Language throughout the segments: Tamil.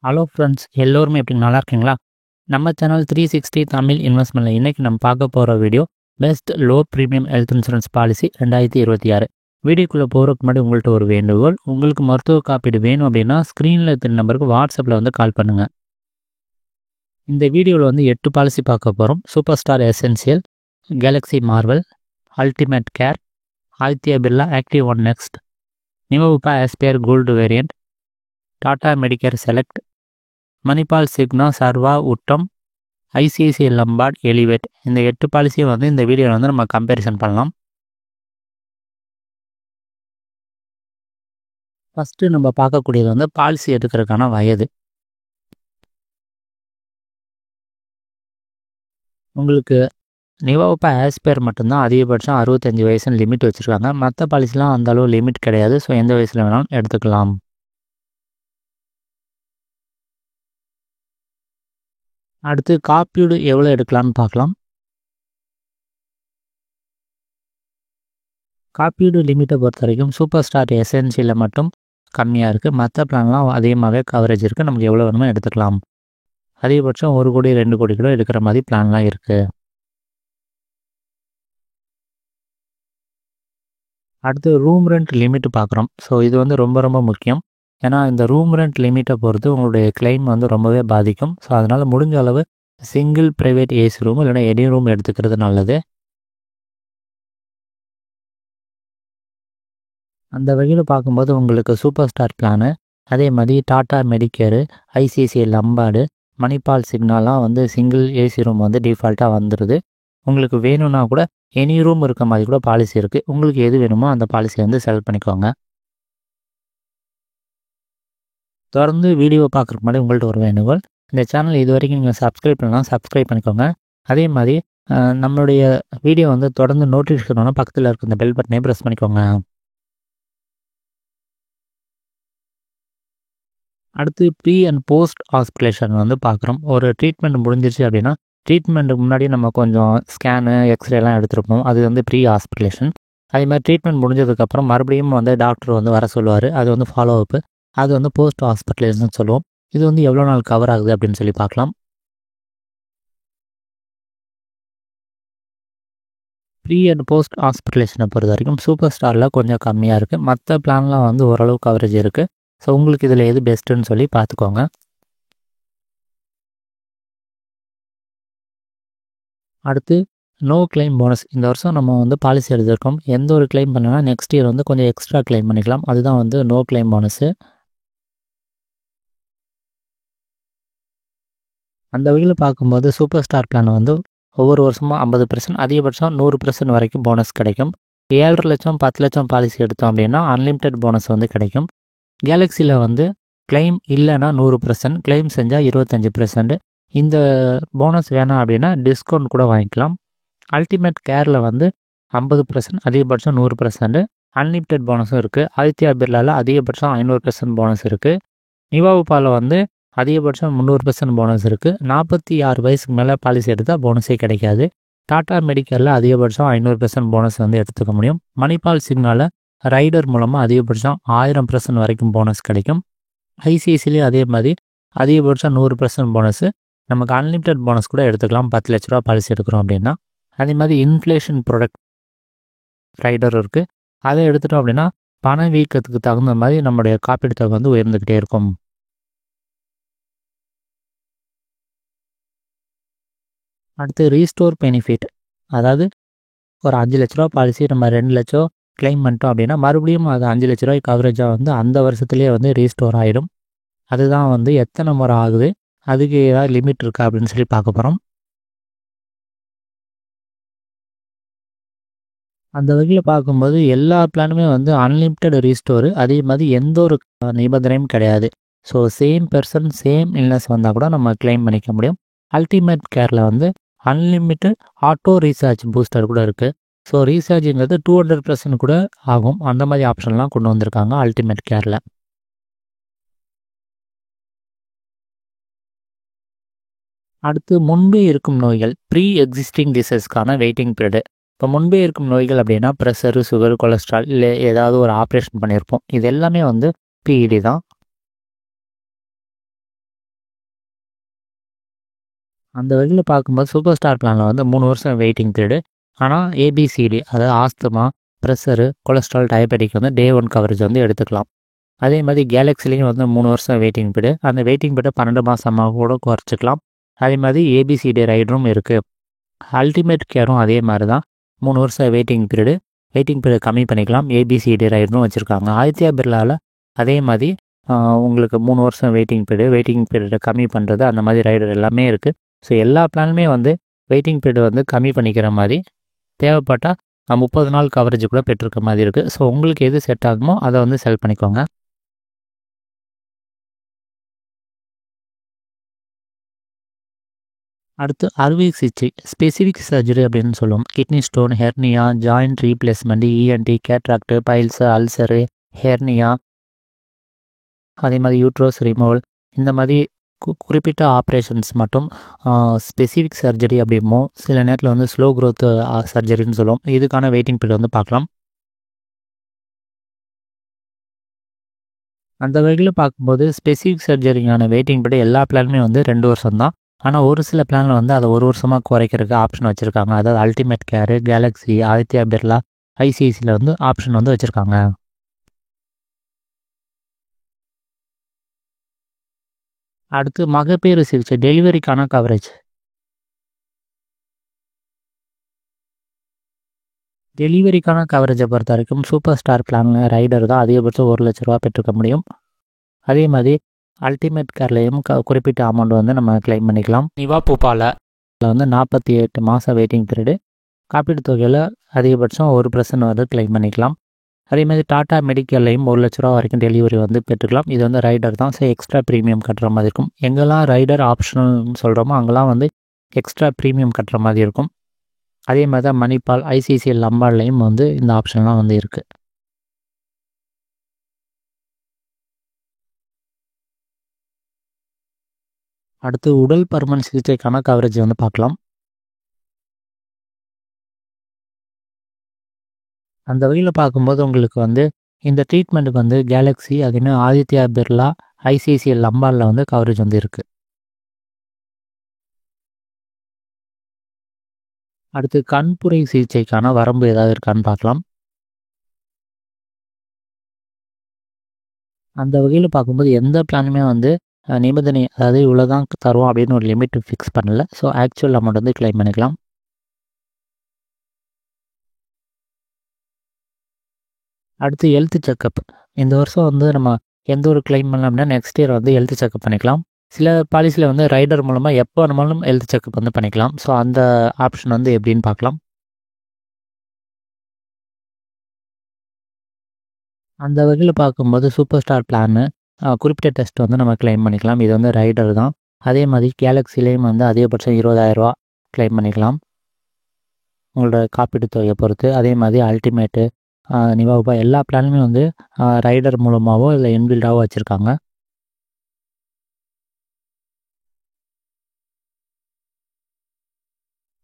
ஹலோ ஃப்ரெண்ட்ஸ், எல்லோருமே எப்படி நல்லா இருக்கீங்களா? நம்ம சேனல் 360 தமிழ் இன்வெஸ்ட்மெண்ட்டில் இன்றைக்கி நம்ம பார்க்க போகிற video best low premium health insurance policy 2026. வீடியோக்குள்ளே போகிறதுக்கு முன்னாடி உங்கள்கிட்ட ஒரு வேண்டுகோள். உங்களுக்கு மருத்துவ காப்பீடு வேணும் அப்படின்னா ஸ்க்ரீனில் இருக்கிற நம்பருக்கு வாட்ஸ்அப்பில் வந்து கால் பண்ணுங்கள். இந்த வீடியோவில் வந்து 8 பாலிசி பார்க்க போகிறோம். Super star essential, galaxy marvel, ultimate care, Aditya Birla active one next, நிமோபா aspire gold variant, Tata medicare select, Manipal Cigna Sarva Uttam, ICICI Lombard elevate. இந்த 8 பாலிசியை வந்து இந்த வீடியோவில் வந்து நம்ம கம்பேரிசன் பண்ணலாம். ஃபஸ்ட்டு நம்ம பார்க்கக்கூடியது வந்து பாலிசி எடுக்கிறதுக்கான வயது. உங்களுக்கு நிவோபா ஆஸ்பேர் மட்டும்தான் அதிகபட்சம் 65 வயசுன்னு லிமிட் வச்சுருக்காங்க. மற்ற பாலிசிலாம் அந்தளவு லிமிட் கிடையாது. ஸோ எந்த வயசில் வேணாலும் எடுத்துக்கலாம். அடுத்து காப்பீடு எவ்வளோ எடுக்கலான்னு பார்க்கலாம். காப்பீடு லிமிட்டை பொறுத்த வரைக்கும் சூப்பர் ஸ்டார் எசென்சியில் மட்டும் கம்மியாக இருக்குது. மற்ற பிளான்லாம் அதிகமாகவே கவரேஜ் இருக்குது. நமக்கு எவ்வளோ வேணுமோ எடுத்துக்கலாம். அதிகபட்சம் 1 கோடி 2 கோடி கூட எடுக்கிற மாதிரி பிளான்லாம் இருக்குது. அடுத்து ரூம் ரெண்ட் லிமிட் பார்க்குறோம். ஸோ இது வந்து ரொம்ப ரொம்ப முக்கியம். ஏன்னா இந்த ரூம் ரெண்ட் லிமிட்டை பொறுத்து உங்களுடைய கிளைம் வந்து ரொம்பவே பாதிக்கும். ஸோ அதனால் முடிஞ்ச அளவு சிங்கிள் ப்ரைவேட் ஏசி ரூம் இல்லைனா எனி ரூம் எடுத்துக்கிறது நல்லது. அந்த வகையில் பார்க்கும்போது உங்களுக்கு சூப்பர் ஸ்டார் பிளானு, அதே மாதிரி டாடா மெடிக்கேரு, ஐசிஐசிஐ லம்பார்டு, மணிபால் சிக்னாலாம் வந்து சிங்கிள் ஏசி ரூம் வந்து டிஃபால்ட்டாக வந்துடுது. உங்களுக்கு வேணும்னா கூட எனி ரூம் இருக்க மாதிரி கூட பாலிசி இருக்குது. உங்களுக்கு எது வேணுமோ அந்த பாலிசி வந்து செலக்ட் பண்ணிக்கோங்க. தொடர்ந்து வீடியோ பார்க்குறதுக்கு முன்னாடி உங்கள்கிட்ட ஒரு வேண்டுகோள். இந்த சேனல் இது வரைக்கும் நீங்கள் சப்ஸ்கிரைப் பண்ணலாம், சப்ஸ்கிரைப் பண்ணிக்கோங்க. அதே மாதிரி நம்மளுடைய வீடியோ வந்து தொடர்ந்து நோட்டிஃபிகேஷன் பண்ணால் பக்கத்தில் இருக்க இந்த பெல் பட்டனே ப்ரெஸ் பண்ணிக்கோங்க. அடுத்து ப்ரீ அண்ட் போஸ்ட் ஹாஸ்பிட்டலேஷன் வந்து பார்க்குறோம். ஒரு ட்ரீட்மெண்ட் முடிஞ்சிருச்சு அப்படின்னா ட்ரீட்மெண்ட்டுக்கு முன்னாடி நம்ம கொஞ்சம் ஸ்கேனு எக்ஸ்ரேலாம் எடுத்துருப்போம். அது வந்து ப்ரீ ஹாஸ்பிட்டலேஷன். அதே மாதிரி ட்ரீட்மெண்ட் முடிஞ்சதுக்கப்புறம் மறுபடியும் வந்து டாக்டர் வந்து வர சொல்லுவார். அது வந்து ஃபாலோ அப்பு. அது வந்து போஸ்ட் ஹாஸ்பிட்டலேஷன் சொல்லுவோம். இது வந்து எவ்வளோ நாள் கவர் ஆகுது அப்படின்னு சொல்லி பார்க்கலாம். ப்ரீ அண்ட் போஸ்ட் ஹாஸ்பிட்டலேஷனை பொறுத்த வரைக்கும் சூப்பர் ஸ்டாரில் கொஞ்சம் கம்மியாக இருக்குது. மற்ற பிளான்லாம் வந்து ஓரளவு கவரேஜ் இருக்குது. ஸோ உங்களுக்கு இதில் எது பெஸ்ட்டுன்னு சொல்லி பார்த்துக்கோங்க. அடுத்து நோ கிளைம் போனஸ். இந்த வருஷம் நம்ம வந்து பாலிசி எடுத்திருக்கோம். எந்த ஒரு கிளைம் பண்ணனா நெக்ஸ்ட் இயர் வந்து கொஞ்சம் எக்ஸ்ட்ரா கிளைம் பண்ணிக்கலாம். அதுதான் வந்து நோ கிளைம் போனஸு. அந்த வகையில் பார்க்கும்போது சூப்பர் ஸ்டார் பிளான் வந்து ஒவ்வொரு வருஷமும் 50%, அதிகபட்சம் 100% வரைக்கும் போனஸ் கிடைக்கும். 7.5 லட்சம் 10 லட்சம் பாலிசி எடுத்தோம் அப்படின்னா அன்லிமிட்டெட் போனஸ் வந்து கிடைக்கும். கேலக்ஸியில் வந்து கிளைம் இல்லைன்னா 100%, கிளைம் செஞ்சால் 25%. இந்த போனஸ் வேணாம் அப்படின்னா டிஸ்கவுண்ட் கூட வாங்கிக்கலாம். அல்டிமேட் கேரில் வந்து 50%, அதிகபட்சம் 100%, அன்லிமிட்டெட் போனஸும் இருக்குது. ஆதித்யா பிர்லாவில் அதிகபட்சம் 500% போனஸ் இருக்குது. நிவாவுபாவில் வந்து அதிகபட்சம் 300% போனஸ் இருக்குது. 46 வயசுக்கு மேலே பாலிசி எடுத்தால் போனஸே கிடைக்காது. டாடா மெடிக்கரில் அதிகபட்சம் 500% போனஸ் வந்து எடுத்துக்க முடியும். மணிபால் சிக்னாவில் ரைடர் மூலமாக அதிகபட்சம் 1000% வரைக்கும் போனஸ் கிடைக்கும். ஐசிஐசிலே அதே மாதிரி அதிகபட்சம் 100% போனஸு. நமக்கு அன்லிமிட்டெட் போனஸ் கூட எடுத்துக்கலாம் 10 லட்ச ரூபா பாலிசி எடுக்கிறோம் அப்படின்னா. அதே மாதிரி இன்ஃப்ளேஷன் ப்ராடக்ட் ரைடர் இருக்குது. அதை எடுத்துட்டோம் அப்படின்னா பண வீக்கத்துக்கு தகுந்த மாதிரி நம்மளுடைய காப்பீடு தொகை வந்து உயர்ந்துக்கிட்டே இருக்கும். அடுத்து ரீஸ்டோர் பெனிஃபிட், அதாவது ஒரு 5 லட்ச ரூபா பாலிசி நம்ம 2 லட்சம் கிளைம் பண்ணிட்டோம் அப்படின்னா மறுபடியும் அது 5 லட்ச ரூபாய் கவரேஜாக வந்து அந்த வருஷத்துலேயே வந்து ரீஸ்டோர் ஆகிடும். அதுதான் வந்து எத்தனை முறை ஆகுது, அதுக்கு ஏதாவது லிமிட் இருக்கா அப்படின்னு சொல்லி பார்க்க போகிறோம். அந்த வகையில் பார்க்கும்போது எல்லா பிளானுமே வந்து அன்லிமிட்டெட் ரீஸ்டோரு. அதே மாதிரி எந்த ஒரு நிபந்தனையும் கிடையாது. So same person same illness வந்தால் கூட நம்ம கிளைம் பண்ணிக்க முடியும். அல்டிமேட் கேரில் வந்து அன்லிமிட்டெட் ஆட்டோ ரீசார்ஜ் பூஸ்டர் கூட இருக்குது. ஸோ ரீசார்ஜுங்கிறது 200% கூட ஆகும். அந்த மாதிரி ஆப்ஷன்லாம் கொண்டு வந்திருக்காங்க அல்டிமேட் கேரில். அடுத்து முன்பே இருக்கும் நோய்கள், ப்ரீ எக்ஸிஸ்டிங் டிசீஸ்க்கான வெயிட்டிங் பீரியடு. இப்போ முன்பே இருக்கும் நோய்கள் அப்படின்னா ப்ரெஷரு, சுகர், கொலஸ்ட்ரால், இல்லை ஏதாவது ஒரு ஆப்ரேஷன் பண்ணியிருப்போம். இது எல்லாமே வந்து பிஇடி தான். அந்த வகையில் பார்க்கும்போது சூப்பர் ஸ்டார் பிளானில் வந்து 3 வருஷம் வெயிட்டிங் பீரியடு. ஆனால் ஏபிசிடி அதாவது ஆஸ்துமா, ப்ரெஷரு, கொலஸ்ட்ரால், டயபெட்டிக் வந்து டே 1 கவரேஜ் வந்து எடுத்துக்கலாம். அதே மாதிரி கேலக்ஸிலையும் வந்து 3 வருஷம் வெயிட்டிங் பீரியடு. அந்த வெயிட்டிங் பீரியடை 12 மாதமாக கூட குறைச்சிக்கலாம். அதே மாதிரி ஏபிசிடி ரைடரும் இருக்குது. அல்டிமேட் கேரும் அதே மாதிரி தான் 3 வருஷம் வெயிட்டிங் பீரியடு கம்மி பண்ணிக்கலாம். ஏபிசிடி ரைடரும் வச்சுருக்காங்க. ஆதித்யா பிர்லாவில் அதே மாதிரி உங்களுக்கு 3 வருஷம் வெயிட்டிங் பீரியடை கம்மி பண்ணுறது அந்த மாதிரி ரைடர் எல்லாமே இருக்குது. ஸோ எல்லா பிளானுமே வந்து வெயிட்டிங் பீரியட் வந்து கம்மி பண்ணிக்கிற மாதிரி தேவைப்பட்டால் 30 நாள் கவரேஜ் கூட பெற்றிருக்க மாதிரி இருக்குது. ஸோ உங்களுக்கு எது செட் ஆகுமோ அதை வந்து செலக்ட் பண்ணிக்கோங்க. அடுத்து அறுவை சிகிச்சை ஸ்பெசிஃபிக் சர்ஜரி அப்படின்னு சொல்லுவோம். Kidney stone, hernia, joint replacement, ENT, cataract, piles, ulcer, hernia, அதே மாதிரி யூட்ரோஸ் ரிமூவல், இந்த மாதிரி குறிப்பிட்ட ஆப்ரேஷன்ஸ் மட்டும் ஸ்பெசிஃபிக் சர்ஜரி அப்படிமோ, சில நேரத்தில் வந்து ஸ்லோ க்ரோத் சர்ஜரின்னு சொல்லுவோம். இதுக்கான வெயிட்டிங் பீரியட் வந்து பார்க்கலாம். அந்த வகையில் பார்க்கும்போது ஸ்பெசிஃபிக் சர்ஜரிக்கான வெயிட்டிங் பீரியட் எல்லா பிளானுமே வந்து 2 வருஷம் தான். ஆனால் ஒரு சில பிளானில் வந்து அதை 1 வருஷமாக குறைக்கிறதுக்கு ஆப்ஷன் வச்சுருக்காங்க. அதாவது அல்டிமேட் கேரு, கேலக்ஸி, ஆதித்யா பிர்லா, ஐசிஐசியில் வந்து ஆப்ஷன் வந்து வச்சுருக்காங்க. அடுத்து மகப்பேறு சிகிச்சை டெலிவரிக்கான கவரேஜ். டெலிவரிக்கான கவரேஜை பொறுத்த வரைக்கும் சூப்பர் ஸ்டார் பிளானில் ரைடர் தான் அதிகபட்சம் 1 லட்ச ரூபா பெற்றுக்க முடியும். அதே மாதிரி அல்டிமேட் கேர்லேயும் குறிப்பிட்ட அமௌண்ட் வந்து நம்ம கிளைம் பண்ணிக்கலாம். நிவா பூபாவில் வந்து 48 மாதம் வெயிட்டிங் பீரியடு. காப்பீடு தொகையில் அதிகபட்சம் 1% வந்து கிளைம் பண்ணிக்கலாம். அதே மாதிரி டாடா மெடிக்கல்லையும் 1 லட்ச ரூபா வரைக்கும் டெலிவரி வந்து பெற்றுக்கலாம். இது வந்து ரைடர் தான். ஸோ எக்ஸ்ட்ரா ப்ரீமியம் கட்டுற மாதிரி இருக்கும். எங்கெல்லாம் ரைடர் ஆப்ஷனல்னு சொல்கிறோமோ அங்கெல்லாம் வந்து எக்ஸ்ட்ரா ப்ரீமியம் கட்டுற மாதிரி இருக்கும். அதே மாதிரி தான் மணிப்பால், ஐசிஐசிஐ லம்பார்ட்லேயும் வந்து இந்த ஆப்ஷன்லாம் வந்து இருக்குது. அடுத்து உடல் பருமன் சிகிச்சைக்கான கவரேஜ் வந்து பார்க்கலாம். அந்த வகையில் பார்க்கும்போது உங்களுக்கு வந்து இந்த ட்ரீட்மெண்ட்டுக்கு வந்து கேலக்ஸி, அதுன்னு ஆதித்யா பிர்லா, ஐசிஐசிஐ லம்பார்டில் வந்து கவரேஜ் வந்து இருக்குது. அடுத்து கண்புரை சிகிச்சைக்கான வரம்பு ஏதாவது இருக்கான்னு பார்க்கலாம். அந்த வகையில் பார்க்கும்போது எந்த பிளானுமே வந்து நிபந்தனை அதாவது இவ்வளோ தான் தருவோம் அப்படின்னு ஒரு லிமிட் ஃபிக்ஸ் பண்ணல. ஸோ ஆக்சுவல் அமௌண்ட் வந்து கிளைம் பண்ணிக்கலாம். அடுத்து ஹெல்த் செக்கப். இந்த வருஷம் வந்து நம்ம எந்த ஒரு கிளைம் பண்ணலாம் அப்படின்னா நெக்ஸ்ட் இயர் வந்து ஹெல்த் செக்கப் பண்ணிக்கலாம். சில பாலிசியில் வந்து ரைடர் மூலமாக எப்போ வேணுமாலும் ஹெல்த் செக்கப் வந்து பண்ணிக்கலாம். ஸோ அந்த ஆப்ஷன் வந்து எப்படின்னு பார்க்கலாம். அந்த வகையில் பார்க்கும்போது சூப்பர் ஸ்டார் பிளானு குறிப்பிட்ட டெஸ்ட் வந்து நம்ம கிளைம் பண்ணிக்கலாம். இது வந்து ரைடர் தான். அதே மாதிரி கேலக்ஸிலேயும் வந்து அதிகபட்சம் 20,000 ரூபா கிளைம் பண்ணிக்கலாம் உங்களோட காப்பீட்டு தொகையை பொறுத்து. அதே மாதிரி அல்டிமேட்டு, நிவாபா எல்லா பிளானுமே வந்து ரைடர் மூலமாகவோ இல்லை இன்பில்டாவோ வச்சுருக்காங்க.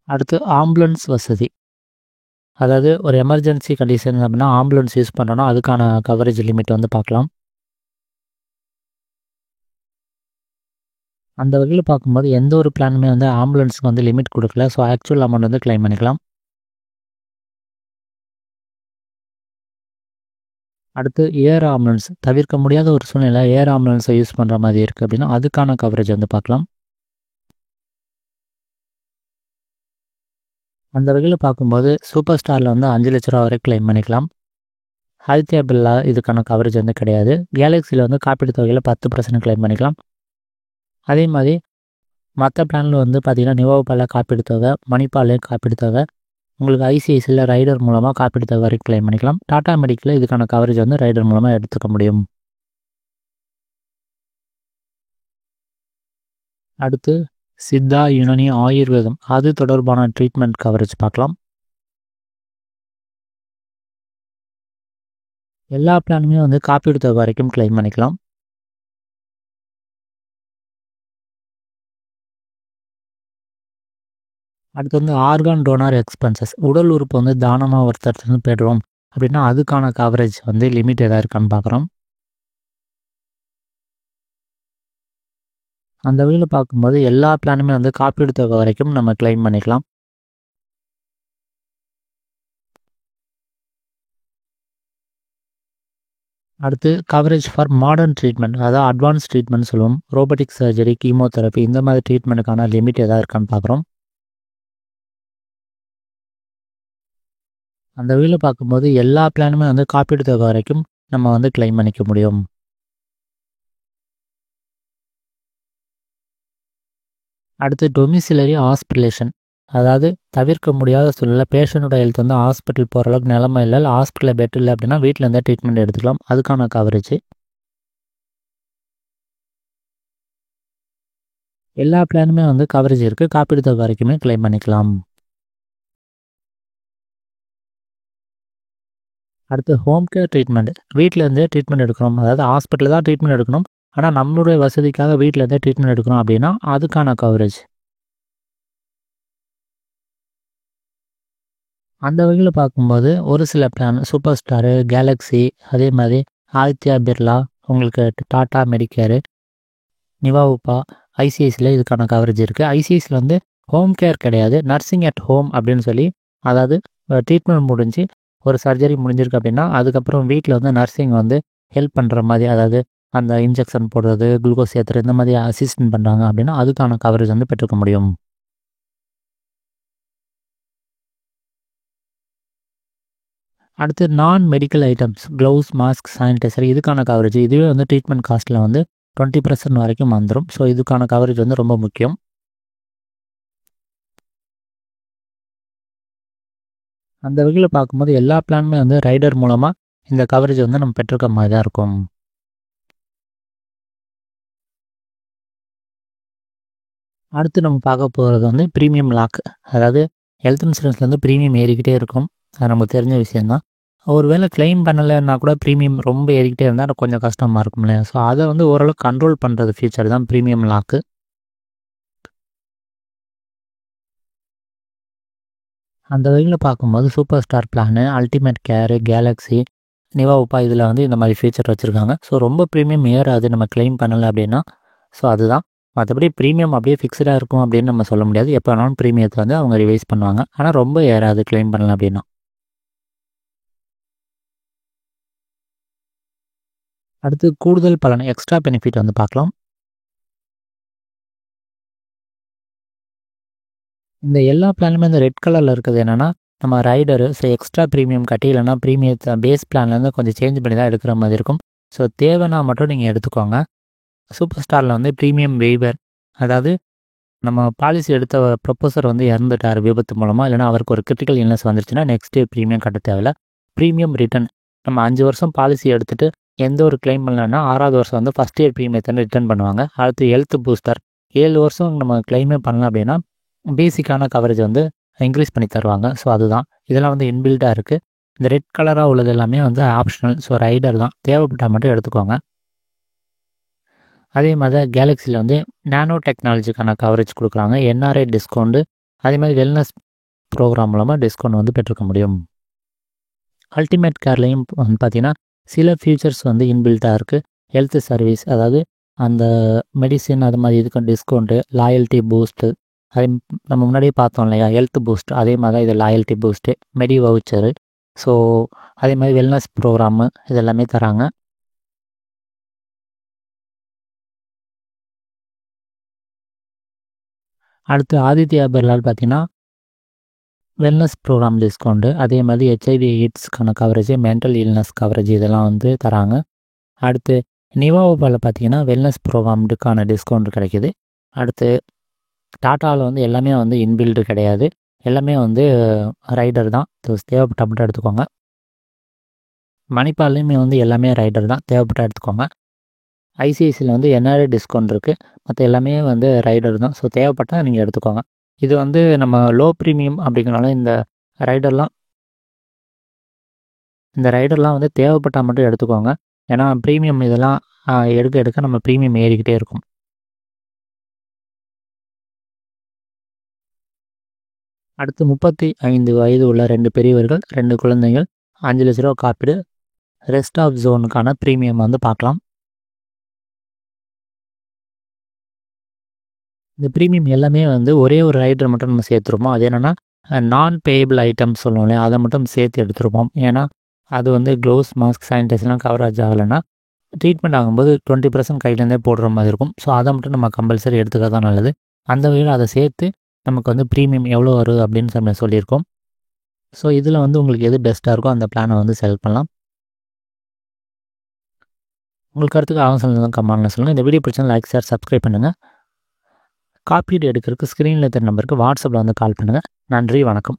அடுத்து ஆம்புலன்ஸ் வசதி. அதாவது ஒரு எமர்ஜென்சி கண்டிஷன் அப்படின்னா ஆம்புலன்ஸ் யூஸ் பண்ணுறோன்னா அதுக்கான கவரேஜ் லிமிட் வந்து பார்க்கலாம். அந்த வகையில் பார்க்கும்போது எந்த ஒரு பிளானுமே வந்து ஆம்புலன்ஸுக்கு வந்து லிமிட் கொடுக்கல. ஸோ ஆக்சுவல் அமௌண்ட் வந்து கிளைம் பண்ணிக்கலாம். அடுத்து ஏர் ஆம்புலன்ஸ். தவிர்க்க முடியாத ஒரு சூழ்நிலை ஏர் ஆம்புலன்ஸை யூஸ் பண்ணுற மாதிரி இருக்குது அப்படின்னா அதுக்கான கவரேஜ் வந்து பார்க்கலாம். அந்த வகையில் பார்க்கும்போது சூப்பர் ஸ்டாரில் வந்து 5 லட்ச ரூபா வரைக்கும் கிளைம் பண்ணிக்கலாம். ஆதித்யா பிர்லா இதுக்கான கவரேஜ் வந்து கிடையாது. கேலக்ஸியில் வந்து காப்பீட்டு தொகையில் 10% கிளைம் பண்ணிக்கலாம். அதே மாதிரி மற்ற பிளானில் வந்து பார்த்திங்கன்னா நிவாபாலில் காப்பீடு தொகை, மணிப்பாலையும் காப்பீடு தொகை, உங்களுக்கு ஐசிஐசியில் ரைடர் மூலமாக காப்பீடு தொகை வரைக்கும் கிளைம் பண்ணிக்கலாம். டாடா மெடிக்கலில் இதுக்கான கவரேஜ் வந்து ரைடர் மூலமாக எடுத்துக்க முடியும். அடுத்து சித்தா, யுனானி, ஆயுர்வேதம் அது தொடர்பான ட்ரீட்மெண்ட் கவரேஜ் பார்க்கலாம். எல்லா பிளானுமே வந்து காப்பீடு தொகை வரைக்கும் கிளைம் பண்ணிக்கலாம். அடுத்து வந்து ஆர்கான் டோனார் எக்ஸ்பென்சஸ். உடல் உறுப்பு வந்து தானமாக ஒருத்தர் பெறுறோம் அப்படின்னா அதுக்கான கவரேஜ் வந்து லிமிட் எதாவது இருக்கான்னு பார்க்குறோம். அந்த வகையில் பார்க்கும்போது எல்லா பிளானுமே வந்து காப்பீடு தொகை வரைக்கும் நம்ம கிளைம் பண்ணிக்கலாம். அடுத்து கவரேஜ் ஃபார் மாடர்ன் ட்ரீட்மெண்ட், அதாவது அட்வான்ஸ் ட்ரீட்மெண்ட் சொல்லுவோம். ரோபோட்டிக் சர்ஜரி, கீமோதெரப்பி இந்த மாதிரி ட்ரீட்மெண்ட்டுக்கான லிமிட் எதாவது இருக்கான்னு பார்க்குறோம். அந்த வகையில் பார்க்கும்போது எல்லா பிளானுமே வந்து காப்பீடு தொகை வரைக்கும் நம்ம வந்து கிளைம் பண்ணிக்க முடியும். அடுத்து டொமிசிலரி ஹாஸ்பிட்டலேஷன், அதாவது தவிர்க்க முடியாத சூழ்நிலை, பேஷண்ட்டோட ஹெல்த் வந்து ஹாஸ்பிட்டல் போகிற அளவுக்கு நிலைமை இல்லை, ஹாஸ்பிட்டலில் பெட் இல்லை அப்படின்னா வீட்டில் இருந்தே ட்ரீட்மெண்ட் எடுத்துக்கலாம். அதுக்கான கவரேஜ் எல்லா பிளானுமே வந்து கவரேஜ் இருக்குது, காப்பீடு தொகை வரைக்குமே கிளைம் பண்ணிக்கலாம். அடுத்து ஹோம் கேர் ட்ரீட்மெண்ட், வீட்டில் இருந்தே ட்ரீட்மெண்ட் எடுக்கணும், அதாவது ஹாஸ்பிட்டலில் தான் ட்ரீட்மெண்ட் எடுக்கணும், ஆனால் நம்மளுடைய வசதிக்காக வீட்டில் இருந்தே ட்ரீட்மெண்ட் எடுக்கணும் அப்படின்னா அதுக்கான கவரேஜ். அந்த வகையில் பார்க்கும்போது ஒரு சில பிளான் சூப்பர் ஸ்டாரு, கேலக்ஸி, அதே மாதிரி ஆதித்யா பிர்லா, உங்களுக்கு டாடா மெடிக்கேரு, நிவாவுப்பா, ஐசிஐசியில் இதுக்கான கவரேஜ் இருக்குது. ஐசிஐசியில் வந்து ஹோம் கேர் கிடையாது, நர்சிங் அட் ஹோம் அப்படின்னு சொல்லி, அதாவது ட்ரீட்மெண்ட் முடிஞ்சு ஒரு சர்ஜரி முடிஞ்சிருக்கு அப்படின்னா அதுக்கப்புறம் வீட்டில் வந்து நர்சிங் வந்து ஹெல்ப் பண்ணுற மாதிரி, அதாவது அந்த இன்ஜெக்ஷன் போடுறது, குளுக்கோஸ் ஏற்றுறது இந்த மாதிரி அசிஸ்டன்ட் பண்ணுறாங்க அப்படின்னா அதுக்கான கவரேஜ் வந்து பெற்றுக்க முடியும். அடுத்து நான் medical items, gloves, mask, sanitizer இதுக்கான கவரேஜ், இதுவே வந்து ட்ரீட்மெண்ட் காஸ்ட்டில் வந்து 20% வரைக்கும் வந்துடும். ஸோ இதுக்கான கவரேஜ் வந்து ரொம்ப முக்கியம். அந்த வகையில் பார்க்கும்போது எல்லா பிளானுமே வந்து ரைடர் மூலமாக இந்த கவரேஜ் வந்து நம்ம பெற்றுக்க மாதிரி தான் இருக்கும். அடுத்து நம்ம பார்க்க போகிறது வந்து ப்ரீமியம் லாக், அதாவது ஹெல்த் இன்சூரன்ஸ்லேருந்து ப்ரீமியம் ஏறிக்கிட்டே இருக்கும், அது நமக்கு தெரிஞ்ச விஷயந்தான். ஒரு வேளை கிளைம் பண்ணலைன்னா கூட ப்ரீமியம் ரொம்ப ஏறிக்கிட்டே இருந்தால் கொஞ்சம் கஷ்டமாக இருக்கும் இல்லையா? ஸோ அதை வந்து ஓரளவுக்கு கண்ட்ரோல் பண்ணுறது ஃபீச்சர் தான் ப்ரீமியம் லாக்கு. அந்த வகையில் பார்க்கும்போது சூப்பர் ஸ்டார் பிளானு, அல்டிமேட் கேரு, கேலக்ஸி, நிவாவுப்பா இதில் வந்து இந்த மாதிரி ஃபீச்சர் வச்சுருக்காங்க. ஸோ ரொம்ப ப்ரீமியம் ஏறாது நம்ம கிளைம் பண்ணலை அப்படின்னா. ஸோ அதுதான். மற்றபடி ப்ரீமியம் அப்படியே ஃபிக்ஸ்டாக இருக்கும் அப்படின்னு நம்ம சொல்ல முடியாது. எப்போ வேணாலும் ப்ரீமியத்தை வந்து அவங்க ரிவைஸ் பண்ணுவாங்க, ஆனால் ரொம்ப ஏறாது கிளைம் பண்ணலை அப்படின்னா. அடுத்து கூடுதல் பலன், எக்ஸ்ட்ரா பெனிஃபிட் வந்து பார்க்கலாம். இந்த எல்லா பிளானுமே இந்த ரெட் கலரில் இருக்கிறது என்னென்னா, நம்ம ரைடரு எக்ஸ்ட்ரா ப்ரீமியம் கட்டி இல்லைனா ப்ரீமியத்தை பேஸ் பிளான்லேருந்து கொஞ்சம் சேஞ்ச் பண்ணி தான் எடுக்கிற மாதிரி இருக்கும். ஸோ தேவைன்னா மட்டும் நீங்கள் எடுத்துக்கோங்க. சூப்பர் ஸ்டாரில் வந்து ப்ரீமியம் வெய்வர், அதாவது நம்ம பாலிசி எடுத்த ப்ரொபோசர் வந்து இறந்துட்டார் விபத்து மூலமாக, இல்லைனா அவருக்கு ஒரு கிரிட்டிக்கல் இல்னஸ் வந்துருச்சுன்னா நெக்ஸ்ட் டே ப்ரீமியம் கட்ட தேவையில்ல. ப்ரீமியம் ரிட்டர்ன், நம்ம 5 வருஷம் பாலிசி எடுத்துகிட்டு எந்த ஒரு கிளைம் பண்ணலன்னா 6வது வருஷம் வந்து ஃபஸ்ட் இயர் ப்ரீமியத்தை ரிட்டர்ன் பண்ணுவாங்க. அடுத்து ஹெல்த் பூஸ்டர், 7 வருஷம் நம்ம கிளைமே பண்ணலாம் அப்படின்னா பேசிக்கான கவரேஜ் வந்து இன்க்ரீஸ் பண்ணி தருவாங்க. ஸோ அதுதான், இதெல்லாம் வந்து இன்பில்டாக இருக்குது. இந்த ரெட் கலராக உள்ளது எல்லாமே வந்து ஆப்ஷனல். ஸோ ரைடர் தான், தேவைப்பட்டால் மட்டும் எடுத்துக்கோங்க. அதே மாதிரி தான் கேலக்ஸியில் வந்து நானோ டெக்னாலஜிக்கான கவரேஜ் கொடுக்குறாங்க, என்ஆர்ஐ டிஸ்கவுண்ட்டு, அதே மாதிரி வெல்னஸ் ப்ரோக்ராம் மூலமாக டிஸ்கவுண்ட் வந்து பெற்றுக்க முடியும். அல்டிமேட் கேர்லேயும் வந்து பார்த்திங்கன்னா சில ஃபீச்சர்ஸ் வந்து இன்பில்ட்டாக இருக்குது. ஹெல்த் சர்வீஸ், அதாவது அந்த மெடிசின் அது மாதிரி இதுக்கு டிஸ்கவுண்ட்டு, லாயல்ட்டி பூஸ்ட்டு, அதே நம்ம முன்னாடியே பார்த்தோம் இல்லையா ஹெல்த் பூஸ்ட், அதே மாதிரி தான் இது லாயல்ட்டி பூஸ்ட்டு, மெடி வவுச்சரு, ஸோ அதே மாதிரி வெல்னஸ் ப்ரோக்ராமு இதெல்லாமே தராங்க. அடுத்து ஆதித்யா பிர்லால் பார்த்திங்கன்னா வெல்னஸ் ப்ரோக்ராம் டிஸ்கவுண்ட்டு, அதே மாதிரி ஹெச்ஐவி எய்ட்ஸ்க்கான கவரேஜ், மென்டல் இல்னஸ் கவரேஜ் இதெல்லாம் வந்து தராங்க. அடுத்து நிவாவோபாவில் பார்த்திங்கன்னா வெல்னஸ் ப்ரோக்ராமுக்கான டிஸ்கவுண்ட் கிடைக்கிது. அடுத்து டாட்டாவில் வந்து எல்லாமே வந்து இன்பில்டு கிடையாது, எல்லாமே வந்து ரைடர் தான். தேவைப்பட்ட மட்டும் எடுத்துக்கோங்க. மணிப்பால்லையுமே வந்து எல்லாமே ரைடர் தான், தேவைப்பட்ட எடுத்துக்கோங்க. ஐசிஐசியில் வந்து என்ஆர்ஐ டிஸ்கவுண்ட் இருக்குது, மற்ற எல்லாமே வந்து ரைடர் தான். ஸோ தேவைப்பட்டால் நீங்கள் எடுத்துக்கோங்க. இது வந்து நம்ம லோ ப்ரீமியம் அப்படிங்கிறனால இந்த ரைடர்லாம் வந்து தேவைப்பட்டால் மட்டும் எடுத்துக்கோங்க. ஏன்னா ப்ரீமியம் இதெல்லாம் எடுக்க நம்ம ப்ரீமியம் ஏறிக்கிட்டே இருக்கும். அடுத்து 35 வயது உள்ள 2 பெரியவர்கள், 2 குழந்தைகள், 5 லட்ச ரூபா காப்பீடு, ரெஸ்ட் ஆஃப் ஜோனுக்கான ப்ரீமியம் வந்து பார்க்கலாம். இந்த ப்ரீமியம் எல்லாமே வந்து ஒரே ஒரு ரைடர் மட்டும் நம்ம சேர்த்துருப்போம். அது என்னென்னா நான் பேயபிள் ஐட்டம்ஸ் சொல்லுவோம் இல்லையா, அதை மட்டும் சேர்த்து எடுத்துருப்போம். ஏன்னா அது வந்து க்ளவுஸ், மாஸ்க், சானிடைசர்லாம் கவரேஜ் ஆகலைன்னா ட்ரீட்மெண்ட் ஆகும்போது 20% கையிலேருந்தே போடுற மாதிரி இருக்கும். ஸோ அதை மட்டும் நம்ம கம்பல்சரி எடுத்துக்க தான் நல்லது. அந்த வகையில் அதை சேர்த்து நமக்கு வந்து ப்ரீமியம் எவ்வளோ வருது அப்படின்னு நம்ம சொல்லியிருக்கோம். ஸோ இதில் வந்து உங்களுக்கு எது பெஸ்ட்டாக இருக்கோ அந்த பிளானை வந்து செலக்ட் பண்ணலாம். உங்களுக்கு கருத்துக்கு அவசரம் கமெண்ட்டில் சொல்லுங்கள். இந்த வீடியோ பிடிச்சா லைக், ஷேர், சப்ஸ்கிரைப் பண்ணுங்கள். காப்பீடு எடுக்கிறதுக்கு ஸ்க்ரீனில் இருக்கிற நம்பருக்கு வாட்ஸ்அப்பில் வந்து கால் பண்ணுங்கள். நன்றி, வணக்கம்.